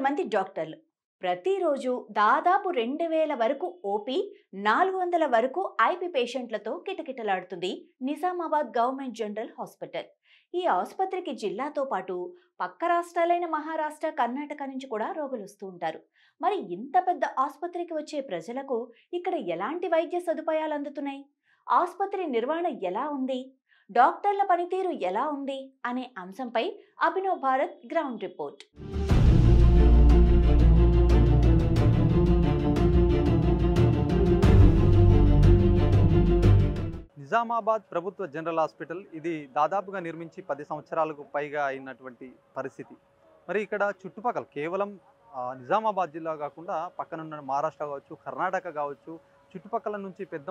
మంది డాక్టర్లు ప్రతిరోజు దాదాపు 2000 వరకు ఓపీ, 400 వరకు ఐపీ పేషెంట్లతో కిటకిటలాడుతుంది నిజామాబాద్ గవర్నమెంట్ జనరల్ హాస్పిటల్. ఈ ఆసుపత్రికి జిల్లాతో పాటు పక్క రాష్ట్రాలైన మహారాష్ట్ర, కర్ణాటక నుంచి కూడా రోగులు వస్తూ ఉంటారు. మరి ఇంత పెద్ద ఆసుపత్రికి వచ్చే ప్రజలకు ఇక్కడ ఎలాంటి వైద్య సదుపాయాలు అందుతున్నాయి? ఆసుపత్రి నిర్వహణ ఎలా ఉంది? డాక్టర్ల పనితీరు ఎలా ఉంది అనే అంశంపై అభినవ్ భారత్ గ్రౌండ్ రిపోర్ట్. నిజామాబాద్ ప్రభుత్వ జనరల్ హాస్పిటల్ ఇది దాదాపుగా నిర్మించి 10 సంవత్సరాలకు పైగా అయినటువంటి పరిస్థితి. మరి ఇక్కడ చుట్టుపక్కల కేవలం నిజామాబాద్ జిల్లా కాకుండా పక్కనున్న మహారాష్ట్ర కావచ్చు, కర్ణాటక కావచ్చు, చుట్టుపక్కల నుంచి పెద్ద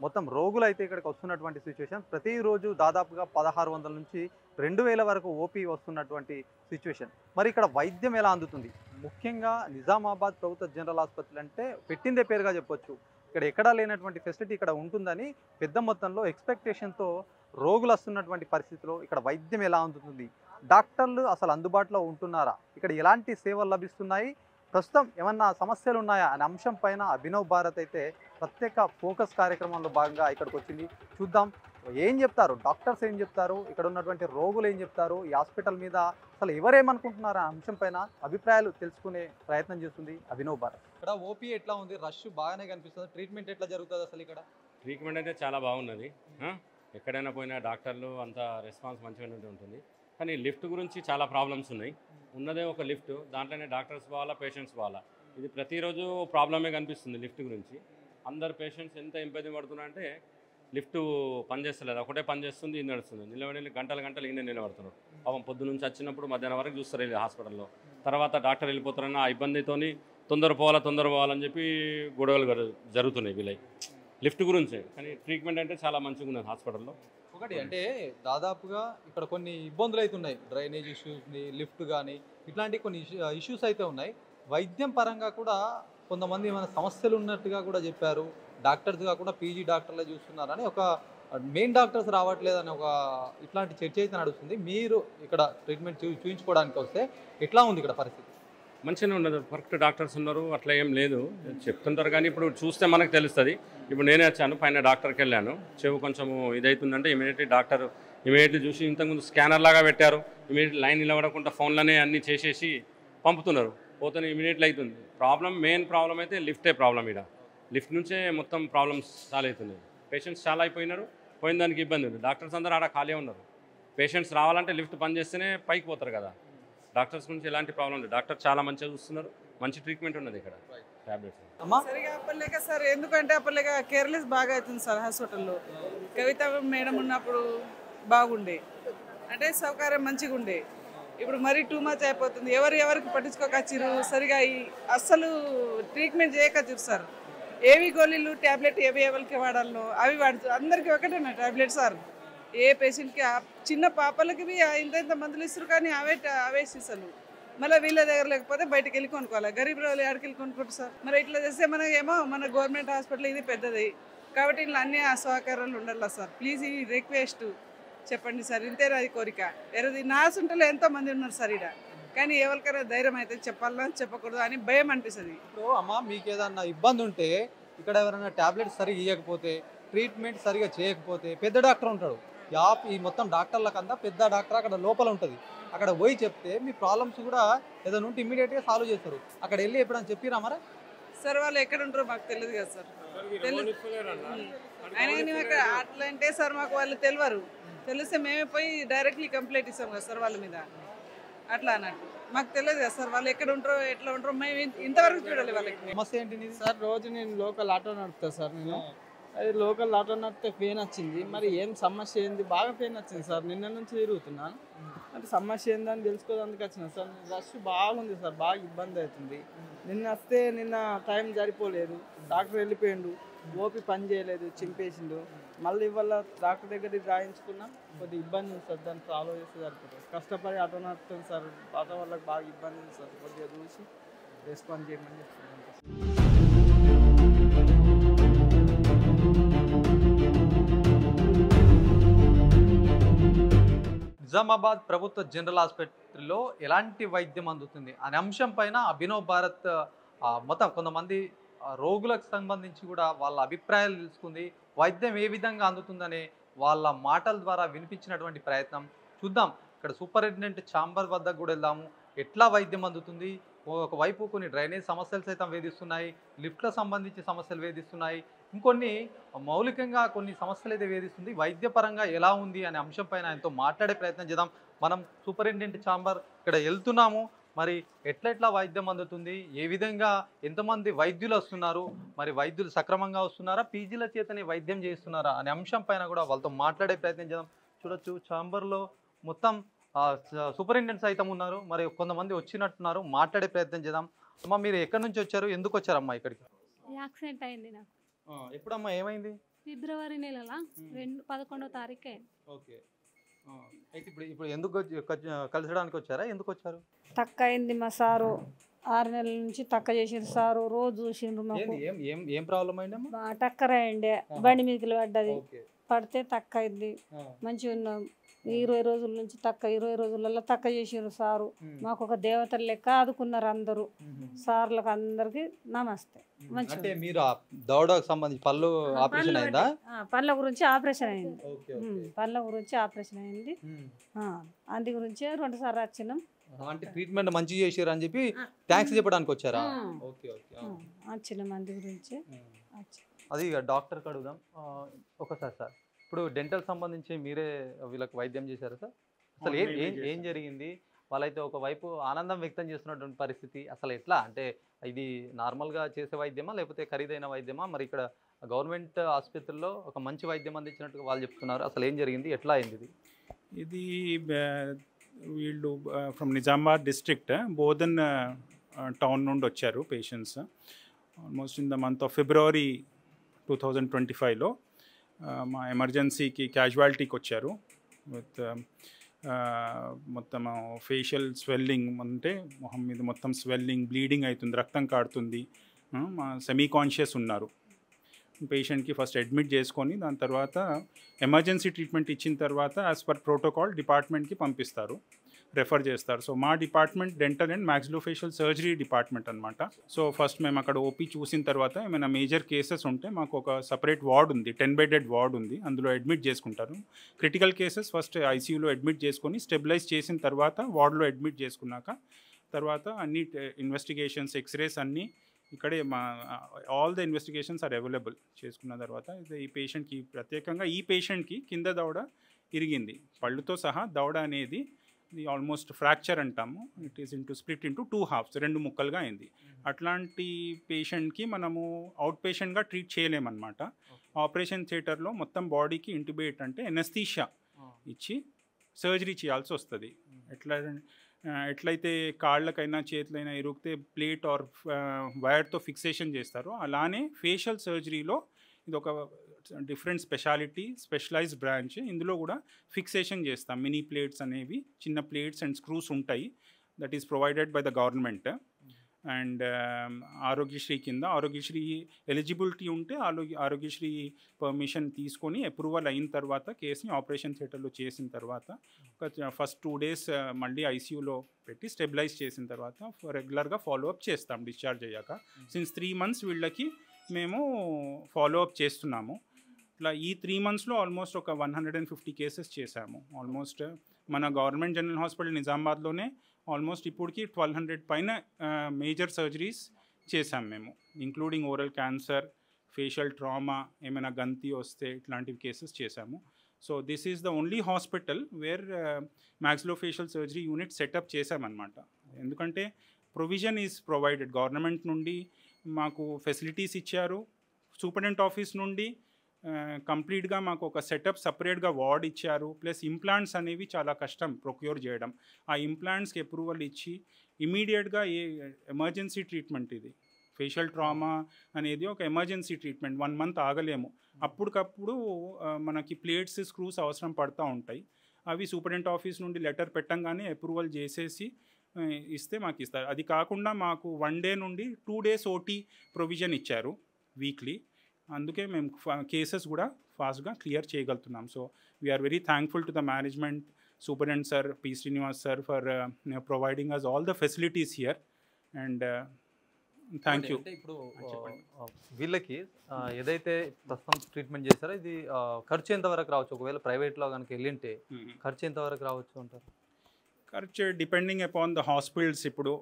మొత్తం రోగులు అయితే ఇక్కడికి వస్తున్నటువంటి సిచ్యువేషన్. ప్రతిరోజు దాదాపుగా 1600 నుంచి 2000 వరకు ఓపీ వస్తున్నటువంటి సిచ్యువేషన్. మరి ఇక్కడ వైద్యం ఎలా అందుతుంది? ముఖ్యంగా నిజామాబాద్ ప్రభుత్వ జనరల్ హాస్పిటల్ అంటే పెట్టిందే పేరుగా చెప్పొచ్చు. ఇక్కడ ఎక్కడా లేనటువంటి ఫెసిలిటీ ఇక్కడ ఉంటుందని పెద్ద మొత్తంలో ఎక్స్పెక్టేషన్తో రోగులు వస్తున్నటువంటి పరిస్థితిలో ఇక్కడ వైద్యం ఎలా అందుతుంది? డాక్టర్లు అసలు అందుబాటులో ఉంటున్నారా? ఇక్కడ ఎలాంటి సేవలు లభిస్తున్నాయి? ప్రస్తుతం ఏమన్నా సమస్యలు ఉన్నాయా అనే అంశం పైన అభినవ్ భారత్ అయితే ప్రత్యేక ఫోకస్ కార్యక్రమంలో భాగంగా ఇక్కడికి వచ్చింది. చూద్దాం ఏం చెప్తారు డాక్టర్స్, ఏం చెప్తారు, ఇక్కడ ఉన్నటువంటి రోగులు ఏం చెప్తారు, ఈ హాస్పిటల్ మీద అసలు ఎవరేమనుకుంటున్నారు ఆ అంశం పైన అభిప్రాయాలు తెలుసుకునే ప్రయత్నం చేస్తుంది అభినవ్ భారత్. ఇక్కడ ఓపీ ఎట్లా ఉంది? రష్ బాగానే కనిపిస్తుంది. ట్రీట్మెంట్ ఎట్లా జరుగుతుంది అసలు ఇక్కడ? ట్రీట్మెంట్ అయితే చాలా బాగున్నది. ఎక్కడైనా పోయినా డాక్టర్లు అంత రెస్పాన్స్ మంచిగానే ఉంటుంది. కానీ లిఫ్ట్ గురించి చాలా ప్రాబ్లమ్స్ ఉన్నాయి. ఉన్నదే ఒక లిఫ్ట్, దాంట్లోనే డాక్టర్స్ పోవాలా, పేషెంట్స్ పోవాలా. ఇది ప్రతిరోజు ప్రాబ్లమే కనిపిస్తుంది లిఫ్ట్ గురించి. అందరు పేషెంట్స్ ఎంత ఇబ్బంది పడుతున్నారంటే లిఫ్ట్ పనిచేస్తలేదు, ఒకటే పని చేస్తుంది, ఇది నడుస్తుంది. నిలబడి గంటలు ఈయన నిలబడుతున్నారు. పాపం పొద్దు నుంచి వచ్చినప్పుడు మధ్యాహ్నం వరకు చూస్తారు వెళ్ళి హాస్పిటల్లో. తర్వాత డాక్టర్ వెళ్ళిపోతారన్న ఆ ఇబ్బందితోని తొందర పోవాలని చెప్పి గొడవలు జరుగుతున్నాయి వీళ్ళకి లిఫ్ట్ గురించే. కానీ ట్రీట్మెంట్ అంటే చాలా మంచిగా ఉన్నది హాస్పిటల్లో. ఒకటి అంటే దాదాపుగా ఇక్కడ కొన్ని ఇబ్బందులు అయితే ఉన్నాయి. డ్రైనేజ్ ఇష్యూస్, లిఫ్ట్ కానీ ఇట్లాంటి కొన్ని ఇష్యూస్ అయితే ఉన్నాయి. వైద్యం పరంగా కూడా కొంతమంది ఏమైనా సమస్యలు ఉన్నట్టుగా కూడా చెప్పారు. డాక్టర్స్ కాకుండా పీజీ డాక్టర్లే చూస్తున్నారని, ఒక మెయిన్ డాక్టర్స్ రావట్లేదని ఒక ఇట్లాంటి చర్చ అయితే నడుస్తుంది. మీరు ఇక్కడ ట్రీట్మెంట్ చూపించుకోవడానికి వస్తే ఎట్లా ఉంది ఇక్కడ పరిస్థితి? మంచిగానే ఉన్నది, కరెక్ట్ డాక్టర్స్ ఉన్నారు, అట్లా ఏం లేదు చెప్తుంటారు. కానీ ఇప్పుడు చూస్తే మనకు తెలుస్తుంది. ఇప్పుడు నేనే వచ్చాను, పైన డాక్టర్కి వెళ్ళాను, చెవు కొంచెము ఇదవుతుందంటే ఇమీడియట్లీ చూసి, ఇంతకుముందు స్కానర్ లాగా పెట్టారు, ఇమీడియట్ లైన్ నిలబడకుండా ఫోన్లోనే అన్నీ చేసేసి పంపుతున్నారు, పోతే ఇమీడియట్లీ అవుతుంది. మెయిన్ ప్రాబ్లం అయితే లిఫ్టే ప్రాబ్లం. ఇక్కడ లిఫ్ట్ నుంచే మొత్తం ప్రాబ్లమ్స్ చాలా అవుతున్నాయి. పేషెంట్స్ చాలా అయిపోయినారు, పోయిన దానికి ఇబ్బంది ఉంది. డాక్టర్స్ అందరూ ఆడ ఖాళీ ఉన్నారు. పేషెంట్స్ రావాలంటే లిఫ్ట్ పని చేస్తేనే పైకి పోతారు కదా. డాక్టర్స్ గురించి ఎలాంటి ప్రాబ్లం లేదు. డాక్టర్ చాలా మంచిగా చూస్తున్నారు, మంచి ట్రీట్మెంట్ ఉన్నది ఇక్కడ. టాబ్లెట్స్ సరిగా అప్పలేక సార్, ఎందుకంటే అప్పలేక కేర్లెస్ బాగా అవుతుంది సార్ హాస్పిటల్లో. కవిత మేడం ఉన్నప్పుడు బాగుండే, అంటే సౌకర్యం మంచిగా ఉండే. ఇప్పుడు మరీ టూ మచ్ అయిపోతుంది. ఎవరికి పట్టించుకోకచ్చిరు, సరిగా అస్సలు ట్రీట్మెంట్ చేయకచ్చిరు సార్. ఏవి గోళీలు ట్యాబ్లెట్ ఎవరికి వాడాలో అవి వాడుతారు. అందరికీ ఒకటేనా ట్యాబ్లెట్ సార్? ఏ పేషెంట్కి, చిన్న పాపలకి ఇంత మందులు ఇస్తారు, కానీ అవే సీసాలు. మళ్ళీ వీళ్ళ దగ్గర లేకపోతే బయటకు వెళ్ళి కొనుక్కోవాలి. గరీబ్ రోజులు ఎక్కడికి వెళ్ళి కొనుక్కుంటారు సార్? మరి ఇట్లా చేస్తే మన గవర్నమెంట్ హాస్పిటల్ ఇది పెద్దది కాబట్టి ఇట్లా అన్ని సౌకర్యాలు ఉండాలి సార్. ప్లీజ్ ఈ రిక్వెస్ట్ చెప్పండి సార్, ఇంతేనా అది కోరిక. వేరేది నాసుంటలో ఎంతోమంది ఉన్నారు సార్ ఇక్కడ, కానీ ఎవరికైనా ధైర్యం అయితే చెప్పాలా చెప్పకూడదు అని భయం అనిపిస్తుంది. ఇప్పుడు అమ్మ, మీకు ఏదన్నా ఇబ్బంది ఉంటే ఇక్కడ ఎవరైనా ట్యాబ్లెట్స్ సరిగా ఇవ్వకపోతే, ట్రీట్మెంట్ సరిగా చేయకపోతే పెద్ద డాక్టర్ ఉంటాడు. ఈ మొత్తం డాక్టర్లకంతా పెద్ద డాక్టర్ అక్కడ లోపల ఉంటుంది. అక్కడ పోయి చెప్తే మీ ప్రాబ్లమ్స్ కూడా ఏదైనా ఉంటే ఇమీడియట్గా సాల్వ్ చేస్తారు. అక్కడ వెళ్ళి ఎప్పుడైనా చెప్పిరా మరి? సార్ వాళ్ళు ఎక్కడ ఉంటారో మాకు తెలియదు కదా సార్. అయినా అట్లా అంటే సార్ మాకు వాళ్ళు తెలియరు. తెలిస్తే మేమే పోయి డైరెక్ట్లీ కంప్లైంట్ ఇస్తాం కదా సార్ వాళ్ళ మీద. అట్లా అన్నట్టు మాకు తెలియదు కదా సార్, వాళ్ళు ఎక్కడ ఉంటారో ఎట్లా ఉంటారో మేము ఇంతవరకు చూడాలి. వాళ్ళకి సమస్య ఏంటి సార్? రోజు నేను లోకల్ ఆటో నడుపుతా సార్. నేను అది లోకల్ ఆటో నడిపితే పెయిన్ వచ్చింది. మరి ఏం సమస్య ఏంది? బాగా పెయిన్ వచ్చింది సార్. నిన్న నుంచి తిరుగుతున్నాను. అంటే సమస్య ఏందని తెలుసుకోవడానికి వచ్చిన సార్. రష్ బాగుంది సార్, బాగా ఇబ్బంది అవుతుంది. నిన్న టైం సరిపోలేదు, డాక్టర్ వెళ్ళిపోయిండు, ఓపి పని చేయలేదు, చింపేసిండు. మళ్ళీ ఇవాళ డాక్టర్ దగ్గరికి రాయించుకున్నా, కొద్దిగా ఇబ్బంది ఉంది సార్. దాన్ని ఫాలో చేస్తే సరిపోతుంది. కష్టపడి ఆటో నడుపుతాను సార్. ఆటో వాళ్ళకి బాగా ఇబ్బంది ఉంది సార్. కొద్దిగా చూసి రెస్పాన్స్ చేయమని చెప్తున్నాను. నిజామాబాద్ ప్రభుత్వ జనరల్ ఆసుపత్రిలో ఎలాంటి వైద్యం అందుతుంది అనే అంశం పైన అభినవ్ భారత్ మొత్తం కొంతమంది రోగులకు సంబంధించి కూడా వాళ్ళ అభిప్రాయాలు తెలుసుకుంది, వైద్యం ఏ విధంగా అందుతుందనే వాళ్ళ మాటల ద్వారా వినిపించినటువంటి ప్రయత్నం చూద్దాం. ఇక్కడ సూపరింటెండెంట్ ఛాంబర్ వద్దకు కూడా వెళ్దాము. ఎట్లా వైద్యం అందుతుంది, ఒకవైపు కొన్ని డ్రైనేజ్ సమస్యలు సైతం వేధిస్తున్నాయి, లిఫ్ట్లకు సంబంధించి సమస్యలు వేధిస్తున్నాయి, ఇంకొన్ని మౌలికంగా కొన్ని సమస్యలు అయితే వేధిస్తుంది, వైద్యపరంగా ఎలా ఉంది అనే అంశం పైన ఆయనతో మాట్లాడే ప్రయత్నం చేద్దాం. మనం సూపరింటెండెంట్ ఛాంబర్ ఇక్కడ వెళ్తున్నాము. మరి ఎట్లా వైద్యం అందుతుంది, ఏ విధంగా ఎంతమంది వైద్యులు వస్తున్నారు, మరి వైద్యులు సక్రమంగా వస్తున్నారా, పీజీల చేతనే వైద్యం చేస్తున్నారా అనే అంశం పైన కూడా వాళ్ళతో మాట్లాడే ప్రయత్నం చేద్దాం. చూడొచ్చు ఛాంబర్లో మొత్తం సూపరింటెండెంట్స్ సైతం ఉన్నారు, మరి కొంతమంది వచ్చినట్టున్నారు, మాట్లాడే ప్రయత్నం చేద్దాం. అమ్మ మీరు ఎక్కడి నుంచి వచ్చారు, ఎందుకు వచ్చారమ్మా ఇక్కడికి? యాక్సిడెంట్ అయింది నాకు. ఎప్పుడమ్మా ఏమైంది? ఫిబ్రవరి నెల 11వ తారీఖు. ఓకే, అయితే ఇప్పుడు ఎందుకు కలిసడానికి వచ్చారా, ఎందుకు వచ్చారు? తక్క అయింది మా సారు, 6 నెలల నుంచి తక్క చేసిండ్రు సారు, రోజు చూసిండ్రు మాకు. ఏం ప్రాబ్లం అయిందమ్మా? టక్కర్ అయ్యండే, బండి మీదకి పడ్డది, పడితే తక్క అయింది. మంచిగా ఉన్నాం. 20 రోజుల నుంచి తక్క, 20 రోజులలో తక్క చేసిండ్రు సారు. మాకు ఒక దేవతల లెక్క ఆదుకున్నారు అందరూ. సార్లకు అందరికి నమస్తే. అంటే మీరు దౌడకు సంబంధించి పళ్ళు ఆపరేషన్ అయిందా? పళ్ళ గురించి ఆపరేషన్ అయింది, పళ్ళ గురించి ఆపరేషన్ అయింది. అందు గురించి 2 సార్లు వచ్చినాం. అంటే ట్రీట్మెంట్ మంచిగా చేసారు అని చెప్పి థ్యాంక్స్ చెప్పడానికి వచ్చారా? వచ్చినాం అందు గురించి. అది డాక్టర్కి అడుగుదాం ఒకసారి. సార్ ఇప్పుడు డెంటల్ సంబంధించి మీరే వీళ్ళకి వైద్యం చేశారు సార్, అసలు ఏం జరిగింది? వాళ్ళైతే ఒకవైపు ఆనందం వ్యక్తం చేస్తున్నటువంటి పరిస్థితి, అసలు ఎట్లా అంటే ఇది నార్మల్గా చేసే వైద్యమా లేకపోతే ఖరీదైన వైద్యమా? మరి ఇక్కడ గవర్నమెంట్ ఆసుపత్రుల్లో ఒక మంచి వైద్యం అందించినట్టుగా వాళ్ళు చెప్తున్నారు, అసలు ఏం జరిగింది, ఎట్లా అయింది ఇది? వీళ్ళు from Nizamabad district Bodhan town నుండి వచ్చారు patients. Almost in the month of February 2025లో మా ఎమర్జెన్సీకి క్యాజువాలిటీకి వచ్చారు విత్ మొత్తం ఫేషియల్ స్వెల్లింగ్, అంటే మొహం మీద మొత్తం స్వెల్లింగ్, బ్లీడింగ్ అవుతుంది, రక్తం కాడుతుంది, సెమీ కాన్షియస్ ఉన్నారు. పేషెంట్కి ఫస్ట్ అడ్మిట్ చేసుకొని దాని తర్వాత ఎమర్జెన్సీ ట్రీట్మెంట్ ఇచ్చిన తర్వాత యాజ్ పర్ ప్రోటోకాల్ డిపార్ట్మెంట్కి పంపిస్తారు, రెఫర్ చేస్తారు. సో మా department dental and maxillofacial surgery department అనమాట. సో ఫస్ట్ మేము అక్కడ ఓపీ చూసిన తర్వాత ఏమైనా మేజర్ కేసెస్ ఉంటే మాకు ఒక సపరేట్ వార్డ్ ఉంది, 10 బెడెడ్ వార్డ్ ఉంది, అందులో అడ్మిట్ చేసుకుంటారు. క్రిటికల్ కేసెస్ ఫస్ట్ ఐసీయూలో అడ్మిట్ చేసుకొని స్టెబిలైజ్ చేసిన తర్వాత వార్డులో అడ్మిట్ చేసుకున్నాక తర్వాత అన్ని ఇన్వెస్టిగేషన్స్, ఎక్స్రేస్ అన్నీ ఇక్కడే all the investigations are available చేసుకున్న తర్వాత ఈ పేషెంట్కి ప్రత్యేకంగా ఈ పేషెంట్కి కింద దవడ ఇరిగింది, పళ్ళుతో సహా దవడ అనేది ఇది ఆల్మోస్ట్ ఫ్రాక్చర్ అంటాము. It is split into 2 halves, 2 ముక్కలుగా అయింది. అట్లాంటి పేషెంట్కి మనము అవుట్ పేషెంట్గా ట్రీట్ చేయలేమన్నమాట. ఆపరేషన్ థియేటర్లో మొత్తం బాడీకి ఇంటిబేట్ అంటే ఎనస్థీషియా ఇచ్చి సర్జరీ చేయాల్సి వస్తుంది. ఎట్లయితే కాళ్ళకైనా చేతులైనా ఇరుగితే ప్లేట్ ఆర్ వైర్తో ఫిక్సేషన్ చేస్తారో అలానే ఫేషియల్ సర్జరీలో ఇది ఒక డిఫరెంట్ స్పెషాలిటీ, స్పెషలైజ్డ్ బ్రాంచ్. ఇందులో కూడా ఫిక్సేషన్ చేస్తాం. మినీ ప్లేట్స్ అనేవి, చిన్న ప్లేట్స్ అండ్ స్క్రూస్ ఉంటాయి. That is provided by the government. And Aarogyasri కింద ఆరోగ్యశ్రీ ఎలిజిబిలిటీ ఉంటే ఆరోగ్యశ్రీ పర్మిషన్ తీసుకొని అప్రూవల్ అయిన తర్వాత కేసుని ఆపరేషన్ థియేటర్లో చేసిన తర్వాత ఒక ఫస్ట్ 2 days మళ్ళీ ఐసీయూలో పెట్టి స్టెబిలైజ్ చేసిన తర్వాత రెగ్యులర్గా ఫాలోఅప్ చేస్తాం డిశ్చార్జ్ అయ్యాక. సిన్స్ 3 months వీళ్ళకి మేము ఫాలోఅప్ చేస్తున్నాము. ఇట్లా ఈ 3 monthsలో ఆల్మోస్ట్ ఒక 150 కేసెస్ చేశాము. ఆల్మోస్ట్ మన గవర్నమెంట్ జనరల్ హాస్పిటల్ నిజామాబాద్లోనే ఆల్మోస్ట్ ఇప్పటికి 1200 పైన మేజర్ సర్జరీస్ చేశాం మేము, including oral cancer, facial trauma, ఏమైనా గంతి వస్తే ఇట్లాంటివి కేసెస్ చేశాము. So this is the only hospital where maxillofacial surgery unit setup చేశామన్నమాట. ఎందుకంటే ప్రొవిజన్ ఈజ్ ప్రొవైడెడ్ గవర్నమెంట్ నుండి, మాకు ఫెసిలిటీస్ ఇచ్చారు. సూపరింటెండెంట్ ఆఫీస్ నుండి కంప్లీట్గా మాకు ఒక సెటప్ సపరేట్గా వార్డ్ ఇచ్చారు. ప్లస్ ఇంప్లాంట్స్ అనేవి చాలా కష్టం ప్రొక్యూర్ చేయడం. ఆ ఇంప్లాంట్స్కి అప్రూవల్ ఇచ్చి ఇమీడియట్గా ఎమర్జెన్సీ ట్రీట్మెంట్ ఇది ఫేషియల్ ట్రామా అనేది ఒక ఎమర్జెన్సీ ట్రీట్మెంట్, 1 month ఆగలేము. అప్పటికప్పుడు మనకి ప్లేట్స్, స్క్రూస్ అవసరం పడుతూ ఉంటాయి. అవి సూపరింటెండెంట్ ఆఫీస్ నుండి లెటర్ పెట్టంగానే అప్రూవల్ చేసేసి ఇస్తే మాకు ఇస్తారు. అది కాకుండా మాకు 1 day నుండి 2 days ఓటీ ప్రొవిజన్ ఇచ్చారు వీక్లీ. అందుకే మేము కేసెస్ కూడా ఫాస్ట్గా క్లియర్ చేయగలుగుతున్నాం. So we are very thankful to the management Superintendent Sir, P. Srinivas Sir, for providing us all the facilities here. And thank you. అంటే ఇప్పుడు వీళ్ళకి ఏదైతే ప్రస్తుతం ట్రీట్మెంట్ చేస్తారో ఇది ఖర్చు ఎంతవరకు రావచ్చు? ఒకవేళ ప్రైవేట్లో కనుక వెళ్ళింటే ఖర్చు ఎంతవరకు రావచ్చు అంటారు? ఖర్చు డిపెండింగ్ అపాన్ ద హాస్పిటల్స్. ఇప్పుడు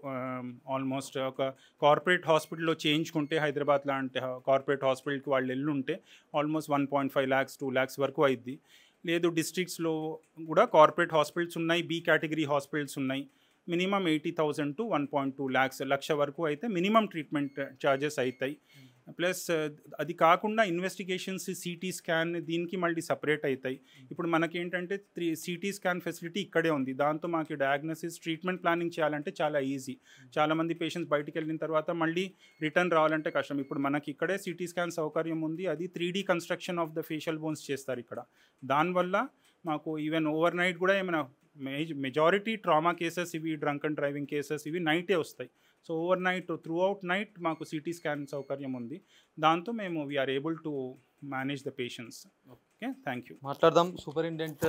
ఆల్మోస్ట్ ఒక కార్పొరేట్ హాస్పిటల్లో చేయించుకుంటే హైదరాబాద్ లాంటి కార్పొరేట్ హాస్పిటల్కి వాళ్ళు వెళ్ళుంటే ఆల్మోస్ట్ 1.5 lakhs 2 lakhs వరకు అయింది. లేదు డిస్ట్రిక్ట్స్లో కూడా కార్పొరేట్ హాస్పిటల్స్ ఉన్నాయి, బి కేటగిరీ హాస్పిటల్స్ ఉన్నాయి. మినిమం 80,000 to 1.2 lakhs లక్ష వరకు అయితే మినిమం ట్రీట్మెంట్ ఛార్జెస్ అవుతాయి. ప్లస్ అది కాకుండా ఇన్వెస్టిగేషన్స్, సిటీ స్కాన్ దీనికి మళ్ళీ సపరేట్ అవుతాయి. ఇప్పుడు మనకేంటంటే సిటీ స్కాన్ ఫెసిలిటీ ఇక్కడే ఉంది. దాంతో మాకు డయాగ్నోసిస్, ట్రీట్మెంట్ ప్లానింగ్ చేయాలంటే చాలా ఈజీ. చాలామంది పేషెంట్స్ బయటికి వెళ్ళిన తర్వాత మళ్ళీ రిటర్న్ రావాలంటే కష్టం. ఇప్పుడు మనకి ఇక్కడే సిటీ స్కాన్ సౌకర్యం ఉంది. అది 3D construction of the facial bones చేస్తారు ఇక్కడ. దానివల్ల మాకు ఈవెన్ ఓవర్ నైట్ కూడా ఏమైనా మెజారిటీ ట్రామా కేసెస్ ఇవి, డ్రంక్ అండ్ డ్రైవింగ్ కేసెస్ ఇవి నైటే వస్తాయి. So over night, throughout night మాకు సిటీ స్కాన్ సౌకర్యం ఉంది. దాంతో మేము we are able to manage the patients. Okay, thank you. మాట్లాడదాం. సూపరింటెండెంట్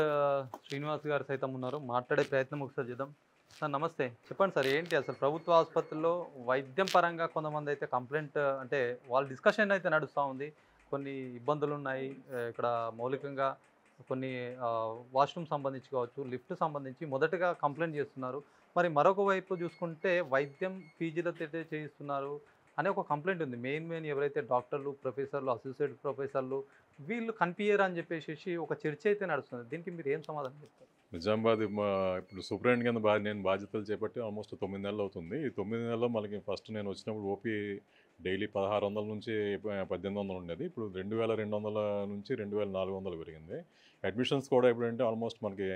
శ్రీనివాస్ గారు సైతం ఉన్నారు, మాట్లాడే ప్రయత్నం ఒకసారి చేద్దాం. సార్ నమస్తే, చెప్పండి సార్, ఏంటి అసలు ప్రభుత్వ ఆసుపత్రుల్లో వైద్యం పరంగా కొంతమంది అయితే కంప్లైంట్, అంటే వాళ్ళ డిస్కషన్ అయితే నడుస్తూ ఉంది. కొన్ని ఇబ్బందులు ఉన్నాయి ఇక్కడ, మౌలికంగా కొన్ని వాష్రూమ్ సంబంధించి కావచ్చు, లిఫ్ట్ సంబంధించి మొదటగా కంప్లైంట్ చేస్తున్నారు. మరి మరొక వైపు చూసుకుంటే వైద్యం ఫీజులతో చేయిస్తున్నారు అనే ఒక కంప్లైంట్ ఉంది. మెయిన్ ఎవరైతే డాక్టర్లు, ప్రొఫెసర్లు, అసోసియేట్ ప్రొఫెసర్లు వీళ్ళు కనిపించరు అని చెప్పేసి ఒక చర్చ అయితే నడుస్తుంది. దీనికి మీరు ఏం సమాధానం చెప్తారు? నిజామాబాద్ ఇప్పుడు సూపరింటెండెంట్ కింద నేను బాధ్యతలు చేపట్టి ఆల్మోస్ట్ 9 నెలలు అవుతుంది. ఈ 9 నెలల్లో మనకి ఫస్ట్ నేను వచ్చినప్పుడు ఓపీ డైలీ 1600 నుంచి 1800 ఉండేది. ఇప్పుడు 2200 నుంచి 2400 పెరిగింది. అడ్మిషన్స్ కూడా ఎప్పుడంటే ఆల్మోస్ట్ మనకి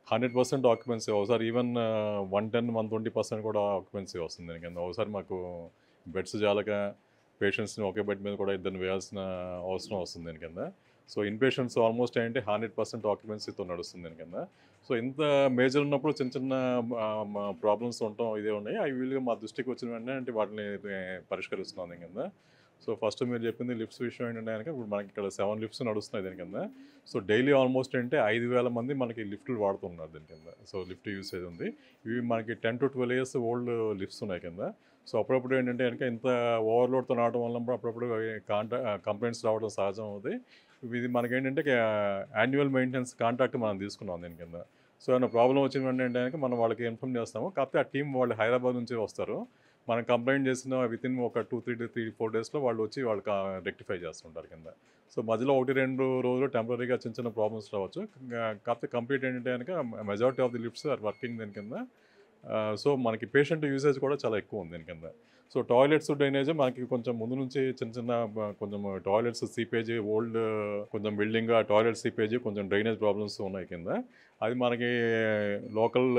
100% ఆక్యుపెన్సీ, ఒకసారి ఈవెన్ 110-120% కూడా ఆక్యుపెన్సీ వస్తుంది. దానికింద ఒకసారి మాకు బెడ్స్ జాలక పేషెంట్స్ని ఒకే బెడ్ మీద కూడా ఇద్దరిని వేయాల్సిన అవసరం వస్తుంది దీని కింద. సో ఇన్ పేషెంట్స్ ఆల్మోస్ట్ ఏంటంటే 100% ఆక్యుపెన్సీతో నడుస్తుంది దీని కింద. సో ఇంత మేజర్ ఉన్నప్పుడు చిన్న చిన్న ప్రాబ్లమ్స్ ఉండటం ఇదే ఉన్నాయి. అవి వీళ్ళుగా మా దృష్టికి వచ్చిన వెంటనే అంటే వాటిని పరిష్కరిస్తున్నాం దీని కింద. సో ఫస్ట్ మీరు చెప్పింది లిఫ్ట్స్ విషయం ఏంటంటే కనుక ఇప్పుడు మనకి ఇక్కడ 7 లిఫ్ట్స్ నడుస్తున్నాయి దీని కింద. సో డైలీ ఆల్మోస్ట్ అంటే 5000 మంది మనకి లిఫ్ట్లు వాడుతున్నారు దీని కింద. సో లిఫ్ట్ యూసేజ్ ఉంది. ఇవి మనకి 10 to 12 years ఓల్డ్ లిఫ్ట్స్ ఉన్నాయి కింద. సో అప్పుడప్పుడు ఏంటంటే కనుక ఇంత ఓవర్లోడ్తో రావడం వల్ల అప్పుడప్పుడు కంప్లైంట్స్ రావడం సహజం అవుతుంది. ఇది మనకేంటంటే యాన్యువల్ మెయింటెనెన్స్ కాంట్రాక్ట్ మనం తీసుకున్నాం దీని కింద. సో ఏమైనా ప్రాబ్లం వచ్చిన వెంటనే కనుక మనం వాళ్ళకి ఇన్ఫార్మ్ చేస్తాము. కాకపోతే ఆ టీం వాళ్ళు హైదరాబాద్ నుంచి వస్తారు. మనం కంప్లైంట్ చేసిన వితిన్ ఒక 2-3-4 daysలో వాళ్ళు వచ్చి వాళ్ళకి రెక్టిఫై చేస్తుంటారు కింద. సో మధ్యలో 1-2 రోజులు టెంపరీగా చిన్న చిన్న ప్రాబ్లమ్స్ రావచ్చు. కాకపోతే కంప్లీట్ ఏంటంటే కనుక majority of the lifts are working దీని కింద. సో మనకి పేషెంట్ యూసేజ్ కూడా చాలా ఎక్కువ ఉంది దీని కింద. సో టాయిలెట్స్ డ్రైనేజ్ మనకి కొంచెం ముందు నుంచి చిన్న కొంచెం టాయిలెట్స్ సీపేజ్, ఓల్డ్ కొంచెం బిల్డింగ్, ఆ టాయిలెట్ సీపేజ్ కొంచెం డ్రైనేజ్ ప్రాబ్లమ్స్ ఉన్నాయి కింద. అది మనకి లోకల్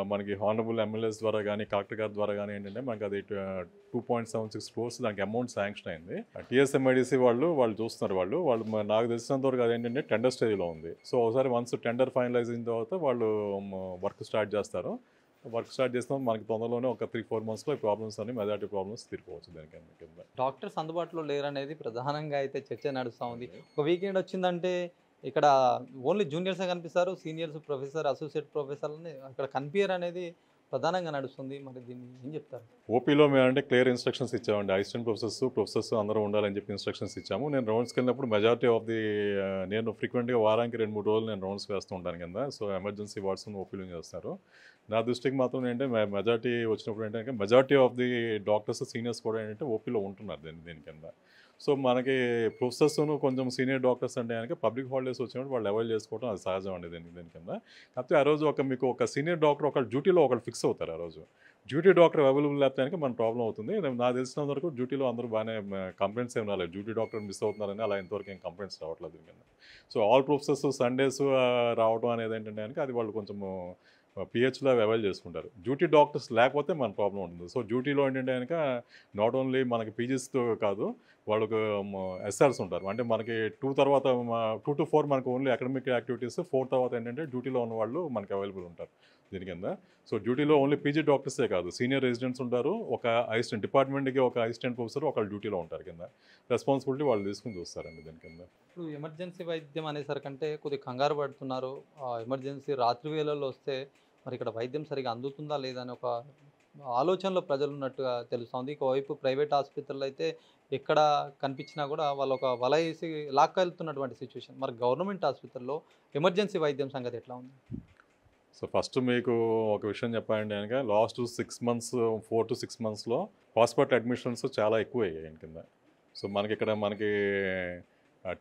మనకి హానరబుల్ ఎమ్మెల్యేస్ ద్వారా కానీ కలెక్టర్ గారి ద్వారా కానీ ఏంటంటే మనకి అది 2.76 crores దానికి అమౌంట్ శాంక్షన్ అయింది. టీఎస్ఎంఐడిసి వాళ్ళు చూస్తున్నారు. వాళ్ళు నాకు తెలిసినంత వరకు అదేంటంటే టెండర్ స్టేజ్లో ఉంది. సో ఒకసారి వన్స్ టెండర్ ఫైనలైజ్ అయిన తర్వాత వాళ్ళు వర్క్ స్టార్ట్ చేస్తారు. వర్క్ స్టార్ట్ చేస్తాం మనకి తొందరలోనే ఒక 3-4 monthsలో ఈ ప్రాబ్లమ్స్ అన్ని మెజారిటీ ప్రాబ్లమ్స్ తీరుకోవచ్చు దానికి కింద. డాక్టర్స్ అందుబాటులో లేరనేది ప్రధానంగా అయితే చర్చ నడుస్తూ ఉంది. ఒక వీకెండ్ వచ్చిందంటే ఇక్కడ ఓన్లీ జూనియర్సే కనిపిస్తారు, సీనియర్స్, ప్రొఫెసర్, అసోసియేట్ ప్రొఫెసర్ని అక్కడ కనిపించరు అనేది ప్రధానంగా నడుస్తుంది. మరి దీన్ని ఏం చెప్తారు? ఓపీలో మేము అంటే క్లియర్ ఇన్స్ట్రక్షన్స్ ఇచ్చామండి. అసిస్టెంట్ ప్రొఫెసర్స్ అందరూ ఉండాలని చెప్పి ఇన్స్ట్రక్షన్స్ ఇచ్చాము. నేను రౌండ్స్కి వెళ్ళినప్పుడు మెజారిటీ ఆఫ్ ది నేను ఫ్రీక్వెంట్గా వారానికి 2-3 రోజులు నేను రౌండ్స్ వేస్తూ ఉంటాను కింద. సో ఎమర్జెన్సీ వార్డ్స్ని ఓపీలో చేస్తారు. నా దృష్టికి మాత్రం ఏంటంటే మెజారిటీ వచ్చినప్పుడు ఏంటంటే majority of the doctors, seniors కూడా ఏంటంటే ఓపీలో ఉంటున్నారు దీని కింద. సో మనకి ప్రొఫెసర్స్ను కొంచెం సీనియర్ డాక్టర్స్ అంటే కనుక పబ్లిక్ హాలిడేస్ వచ్చినప్పుడు వాళ్ళు అవాయిడ్ చేసుకోవడం అది సహజం అండి దీని కింద. కాకపోతే ఆ రోజు మీకు ఒక సీనియర్ డాక్టర్ ఒక డ్యూటీలో ఒకళ్ళు ఫిక్స్ అవుతారు. ఆ రోజు డ్యూటీ డాక్టర్ అవైలబుల్ లేకపోతే మన ప్రాబ్లం అవుతుంది. నాకు తెలిసినంత వరకు డ్యూటీలో అందరూ బాగానే కంప్లైంట్స్ ఏం రాలేదు. డ్యూటీ డాక్టర్ మిస్ అవుతున్నారని అలా ఇంతవరకు ఏం కంప్లైంట్స్ రావట్లేదు దీని కింద. సో ఆల్ ప్రొఫెసర్స్ సండేస్ రావడం అనేది ఏంటంటే కనుక అది వాళ్ళు కొంచెం పిహెచ్లో అవైల్ చేసుకుంటారు. డ్యూటీ డాక్టర్స్ లేకపోతే మన ప్రాబ్లం ఉంటుంది. సో డ్యూటీలో ఏంటంటే కనుక నాట్ ఓన్లీ మనకి పీజీస్తో కాదు, వాళ్ళకు ఎస్ఆర్స్ ఉంటారు. అంటే మనకి 2 తర్వాత 2 to 4 మనకు ఓన్లీ అకాడమిక్ యాక్టివిటీస్, 4 తర్వాత ఏంటంటే డ్యూటీలో ఉన్న వాళ్ళు మనకి అవైలబుల్ ఉంటారు దీని కింద. సో డ్యూటీలో ఓన్లీ పీజీ డాక్టర్సే కాదు, సీనియర్ రెసిడెంట్స్ ఉంటారు, ఒక అసిస్టెంట్ డిపార్ట్మెంట్కి ఒక అసిస్టెంట్ ప్రొఫెసర్ ఒకళ్ళు డ్యూటీలో ఉంటారు కింద. రెస్పాన్సిబిలిటీ వాళ్ళు తీసుకుని చూస్తారండి దీని కింద. ఇప్పుడు ఎమర్జెన్సీ వైద్యం అనేసరికంటే కొద్దిగా కంగారు పడుతున్నారు. ఎమర్జెన్సీ రాత్రి వేళల్లో వస్తే మరి ఇక్కడ వైద్యం సరిగా అందుతుందా లేదా అని ఒక ఆలోచనలో ప్రజలు ఉన్నట్టుగా తెలుస్తుంది. ఒకవైపు ప్రైవేట్ హాస్పిటల్లో అయితే ఎక్కడ కనిపించినా కూడా వాళ్ళు ఒక వల వేసి లాక్కెళ్తున్నటువంటి సిచ్యువేషన్. మరి గవర్నమెంట్ హాస్పిటల్లో ఎమర్జెన్సీ వైద్యం సంగతి ఎట్లా ఉంది? సో ఫస్ట్ మీకు ఒక విషయం చెప్పాలంటే కనుక లాస్ట్ 6 months 4 to 6 monthsలో హాస్పిటల్ అడ్మిషన్స్ చాలా ఎక్కువ అయ్యాయి కింద. సో మనకి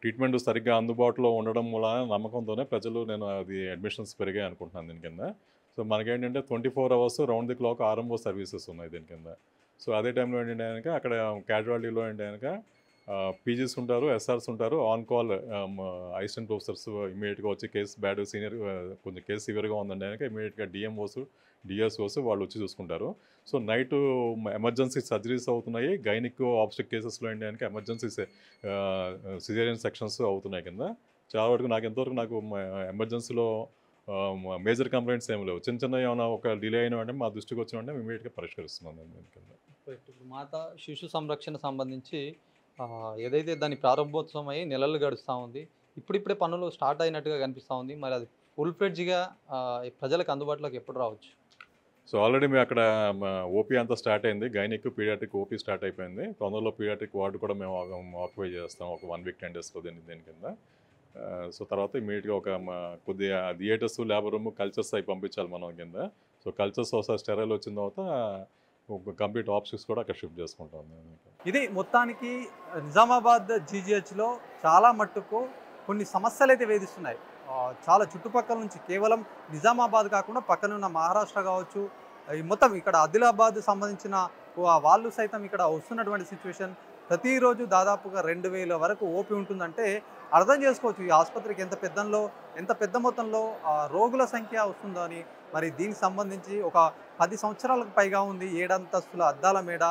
ట్రీట్మెంట్ సరిగ్గా అందుబాటులో ఉండడం వల్ల నమ్మకంతోనే ప్రజలు నేను అది అడ్మిషన్స్ పెరిగాయి అనుకుంటున్నాను దీని కింద. సో మనకేంటంటే 24 hours round the clock RMO services ఉన్నాయి దీని కింద. సో అదే టైంలో ఏంటంటే కనుక అక్కడ క్యాజువాలిటీలో ఏంటంటే కనుక పీజీస్ ఉంటారు, ఎస్ఆర్స్ ఉంటారు, ఆన్ కాల్ అసిస్టెంట్ ప్రొఫెసర్స్ ఇమీడియట్గా వచ్చి కేసు బ్యాడ్ సీనియర్ కొంచెం కేసు సివియర్గా ఉందంటే కనుక ఇమీడియట్గా డిఎంఓస్ డిఎస్ఓస్ వాళ్ళు వచ్చి చూసుకుంటారు. సో నైట్ ఎమర్జెన్సీ సర్జరీస్ అవుతున్నాయి, గైనిక్ ఆబ్స్టిక్ కేసెస్లో ఏంటి కనుక ఎమర్జెన్సీ సిజేరియన్ సెక్షన్స్ అవుతున్నాయి కింద. చాలా వరకు నాకు ఎమర్జెన్సీలో మేజర్ కంప్లైంట్స్ ఏమి లేవు. చిన్న ఏమైనా ఒక డిలే అయినా అంటే మా దృష్టికి వచ్చిన వెంటనే ఇమీడియట్గా పరిష్కరిస్తున్నాం దీని కింద. ఇప్పుడు మాతా శిశు సంరక్షణ సంబంధించి ఏదైతే దాని ప్రారంభోత్సవం అయ్యి నెలలు గడుస్తూ ఉంది, ఇప్పుడిప్పుడే పనులు స్టార్ట్ అయినట్టుగా కనిపిస్తూ ఉంది. మరి అది ఫుల్ ఫ్లెడ్జ్గా ప్రజలకు అందుబాటులోకి ఎప్పుడు రావచ్చు? సో ఆల్రెడీ మేము అక్కడ ఓపీ అంతా స్టార్ట్ అయింది, గైనిక్ పీడియాట్రిక్ ఓపీ స్టార్ట్ అయిపోయింది. తొందరలో పీడియాట్రిక్ వార్డు కూడా మేము ఆక్యుపై చేస్తాం ఒక 1 week 10 daysలో దీని కింద. సో తర్వాత ఇమీడియట్గా ఒక కొద్దిగా థియేటర్స్, ల్యాబ్ రూమ్, కల్చర్స్ అవి పంపించాలి మనం కింద. సో కల్చర్స్ ఒకసారి స్టెరైల్ వచ్చిన తర్వాత కంప్లీట్ ఆప్షన్స్ కూడా అక్కడ షిఫ్ట్ చేసుకుంటాం. ఇది మొత్తానికి నిజామాబాద్ జీజీహెచ్లో చాలా మట్టుకు కొన్ని సమస్యలు అయితే వేధిస్తున్నాయి. చాలా చుట్టుపక్కల నుంచి కేవలం నిజామాబాద్ కాకుండా పక్కనున్న మహారాష్ట్ర కావచ్చు, ఈ మొత్తం ఇక్కడ ఆదిలాబాద్ సంబంధించిన వాళ్ళు సైతం ఇక్కడ వస్తున్నటువంటి సిచ్యువేషన్. ప్రతిరోజు దాదాపుగా 2000 వరకు ఓపీ ఉంటుందంటే అర్థం చేసుకోవచ్చు ఈ ఆసుపత్రికి ఎంత పెద్ద మొత్తంలో రోగుల సంఖ్య వస్తుందో అని. మరి దీనికి సంబంధించి ఒక 10 సంవత్సరాలకు పైగా ఉంది, 7 అంతస్తుల అద్దాల మేడ,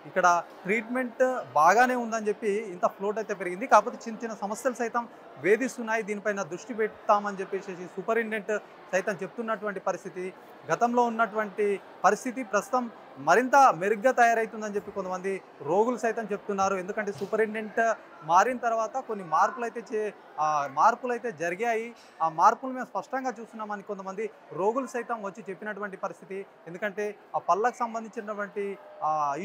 ఇక్కడ ట్రీట్మెంట్ బాగానే ఉందని చెప్పి ఇంత ఫ్లోట్ అయితే పెరిగింది. కాకపోతే చిన్న సమస్యలు సైతం వేధిస్తున్నాయి, దీనిపైన దృష్టి పెడతామని చెప్పేసి సూపరింటెండెంట్ సైతం చెప్తున్నటువంటి పరిస్థితి. గతంలో ఉన్నటువంటి పరిస్థితి ప్రస్తుతం మరింత మెరుగ్గా తయారవుతుందని చెప్పి కొంతమంది రోగులు సైతం చెప్తున్నారు. ఎందుకంటే సూపరింటెండెంట్ మారిన తర్వాత కొన్ని మార్పులు అయితే జరిగాయి. ఆ మార్పులు మేము స్పష్టంగా చూస్తున్నామని కొంతమంది రోగులు సైతం వచ్చి చెప్పినటువంటి పరిస్థితి. ఎందుకంటే ఆ పళ్ళకు సంబంధించినటువంటి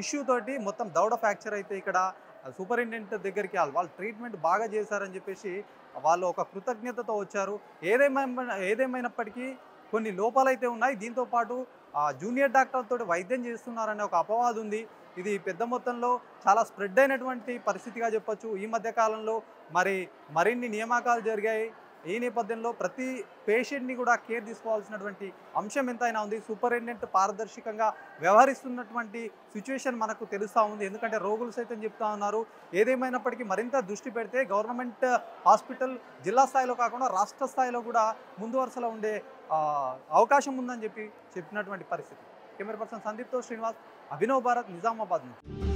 ఇష్యూ తోటి మొత్తం దవడ ఫ్రాక్చర్ అయితే ఇక్కడ సూపరింటెండెంట్ దగ్గరికి వాళ్ళు ట్రీట్మెంట్ బాగా చేశారని చెప్పేసి వాళ్ళు ఒక కృతజ్ఞతతో వచ్చారు. ఏదేమైనప్పటికీ కొన్ని లోపాలైతే ఉన్నాయి. దీంతోపాటు జూనియర్ డాక్టర్తో వైద్యం చేస్తున్నారనే ఒక అపవాదు ఉంది. ఇది పెద్ద మొత్తంలో చాలా స్ప్రెడ్ అయినటువంటి పరిస్థితిగా చెప్పొచ్చు. ఈ మధ్య కాలంలో మరిన్ని నియామకాలు జరిగాయి. ఈ నేపథ్యంలో ప్రతి పేషెంట్ని కూడా కేర్ తీసుకోవాల్సినటువంటి అంశం ఎంతైనా ఉంది. సూపరింటెండెంట్ పారదర్శకంగా వ్యవహరిస్తున్నటువంటి సిచ్యువేషన్ మనకు తెలుస్తూ ఉంది. ఎందుకంటే రోగులు సైతం చెప్తా ఉన్నారు, ఏదేమైనప్పటికీ మరింత దృష్టి పెడితే గవర్నమెంట్ హాస్పిటల్ జిల్లా స్థాయిలో కాకుండా రాష్ట్ర స్థాయిలో కూడా ముందు వరుసలో ఉండే అవకాశం ఉందని చెప్పినటువంటి పరిస్థితి. కెమెరా పర్సన్ సందీప్తో శ్రీనివాస్, అభినవ్ భారత్, నిజామాబాద్ నుంచి.